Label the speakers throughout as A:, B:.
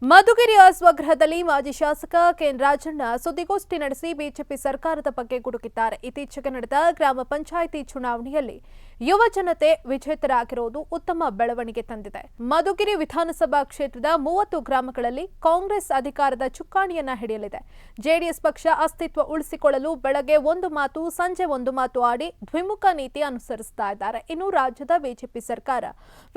A: ಮಧುಗಿರಿಯ ಸ್ವಗೃಹದಲ್ಲಿ ಮಾಜಿ ಶಾಸಕ ಕೆಎನ್ ರಾಜಣ್ಣ ಸುದ್ದಿಗೋಷ್ಠಿ ನಡೆಸಿ ಬಿಜೆಪಿ ಸರ್ಕಾರದ ಬಗ್ಗೆ ಗುಡುಗಿದ್ದಾರೆ. ಇತ್ತೀಚೆಗೆ ನಡೆದ ಗ್ರಾಮ ಪಂಚಾಯಿತಿ ಚುನಾವಣೆಯಲ್ಲಿ ಯುವ ಜನತೆ ವಿಜೇತರಾಗಿರುವುದು ಉತ್ತಮ ಬೆಳವಣಿಗೆ ತಂದಿದೆ. ಮಧುಗಿರಿ ವಿಧಾನಸಭಾ ಕ್ಷೇತ್ರದ 30 ಗ್ರಾಮಗಳಲ್ಲಿ ಕಾಂಗ್ರೆಸ್ ಅಧಿಕಾರದ ಚುಕ್ಕಾಣಿಯನ್ನ ಹಿಡಿಯಲಿದೆ. ಜೆಡಿಎಸ್ ಪಕ್ಷ ಅಸ್ತಿತ್ವ ಉಳಿಸಿಕೊಳ್ಳಲು ಬೆಳಗ್ಗೆ ಒಂದು ಮಾತು, ಸಂಜೆ ಒಂದು ಮಾತು ಆಡಿ ದ್ವಿಮುಖ ನೀತಿ ಅನುಸರಿಸುತ್ತಾ ಇದ್ದಾರೆ. ಇನ್ನು ರಾಜ್ಯದ ಬಿಜೆಪಿ ಸರ್ಕಾರ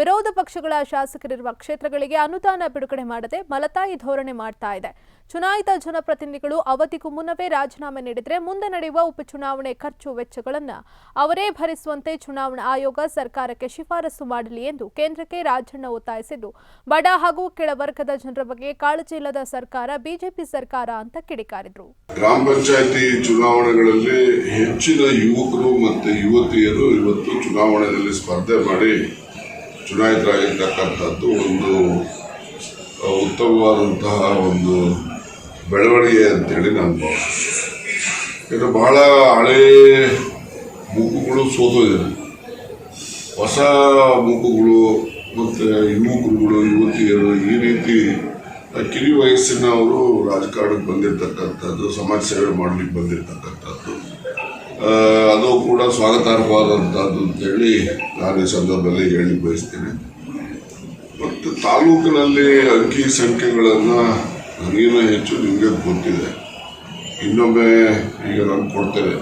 A: ವಿರೋಧ ಪಕ್ಷಗಳ ಶಾಸಕರಿರುವ ಕ್ಷೇತ್ರಗಳಿಗೆ ಅನುದಾನ ಬಿಡುಗಡೆ ಮಾಡದೆ ಮಲತಾಯಿ ಧೋರಣೆ ಮಾಡ್ತಾ ಇದೆ. ಚುನಾಯಿತ ಜನಪ್ರತಿನಿಧಿಗಳು ಅವಧಿಗೂ ಮುನ್ನವೇ ರಾಜೀನಾಮೆ ನೀಡಿದರೆ ಮುಂದೆ ನಡೆಯುವ ಉಪಚುನಾವಣೆ ಖರ್ಚು ವೆಚ್ಚಗಳನ್ನು ಅವರೇ ಭರಿಸುವಂತೆ ಚುನಾವಣಾ ಆಯೋಗ ಸರ್ಕಾರಕ್ಕೆ ಶಿಫಾರಸು ಮಾಡಲಿ ಎಂದು ಕೇಂದ್ರಕ್ಕೆ ರಾಜಣ್ಣ ಒತ್ತಾಯಿಸಿದ್ದು, ಬಡ ಹಾಗೂ ಕೆಳವರ್ಗದ ಜನರ ಬಗ್ಗೆ ಕಾಳಜಿ ಇಲ್ಲದ ಸರ್ಕಾರ ಬಿಜೆಪಿ ಸರ್ಕಾರ ಅಂತ ಕಿಡಿಕಾರಿದ್ರು.
B: ಗ್ರಾಮ ಪಂಚಾಯಿತಿ ಚುನಾವಣೆಗಳಲ್ಲಿ ಹೆಚ್ಚಿನ ಯುವಕರು ಮತ್ತು ಯುವತಿಯರು ಇವತ್ತು ಚುನಾವಣೆಯಲ್ಲಿ ಸ್ಪರ್ಧೆ ಮಾಡಿ ಚುನಾಯಿತರಾಗಿರ್ತಕ್ಕಂಥದ್ದು ಒಂದು ಉತ್ತಮವಾದಂತಹ ಒಂದು ಬೆಳವಣಿಗೆ ಅಂತೇಳಿ ನಾನು ಭಾವಿಸ್ತೀನಿ. ಬಹಳ ಹಳೆ ಮುಖಗಳು ಸೋತೋದಿದೆ, ಹೊಸ ಮುಖಗಳು ಮತ್ತು ಯುವಕರುಗಳು ಯುವತಿಯರು ಈ ರೀತಿ ಕಿರಿ ವಯಸ್ಸಿನವರು ರಾಜಕಾರಣಕ್ಕೆ ಬಂದಿರತಕ್ಕಂಥದ್ದು, ಸಮಾಜ ಸೇವೆ ಮಾಡಲಿಕ್ಕೆ ಬಂದಿರತಕ್ಕಂಥದ್ದು ಅದು ಕೂಡ ಸ್ವಾಗತಾರ್ಹವಾದಂಥದ್ದು ಅಂತೇಳಿ ನಾನು ಈ ಸಂದರ್ಭದಲ್ಲಿ ಹೇಳಿ ಬಯಸ್ತೇನೆ. ಮತ್ತು ತಾಲೂಕಿನಲ್ಲಿ ಅಂಕಿ ಸಂಖ್ಯೆಗಳನ್ನು ನನಗಿನ್ನ ಹೆಚ್ಚು ನಿಮಗೆ ಗೊತ್ತಿದೆ, ಇನ್ನೊಮ್ಮೆ ಈಗ ನಾನು ಕೊಡ್ತೇನೆ.